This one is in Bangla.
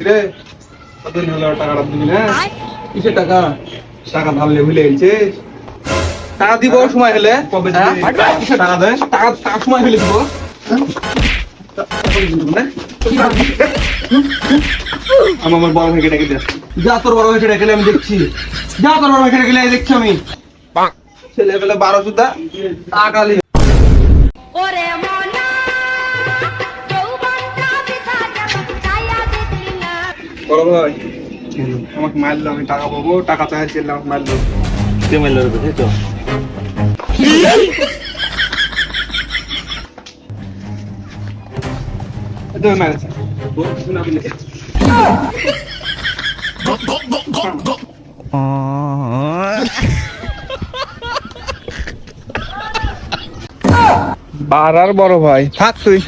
রে কতদিন হলো টাকাটা দিবি না কিসের টাকা টাকা ভাবলে ভুলে গেছিস টাকা দিব সময় হলে কবে কিসের টাকা দেয় টাকা টাকা সময় হলে দিব আমার বড় ভাইকে ডেকে দে যা তোর বড় ভাইকে ডেকে আমি দেখছি যা তোর বড় ভাইকে ডেকে দেখছি আমি ছেলেবেলে 12 সুদ্ধা টাকা বড় ভাই আমাকে মারলো আমি টাকা পাবো টাকা চাইছিলাম আমাকে মারলো কে মারলো রে বুঝছো এটা মেরেছে শোনা বলে বারার বড় ভাই থাক তুই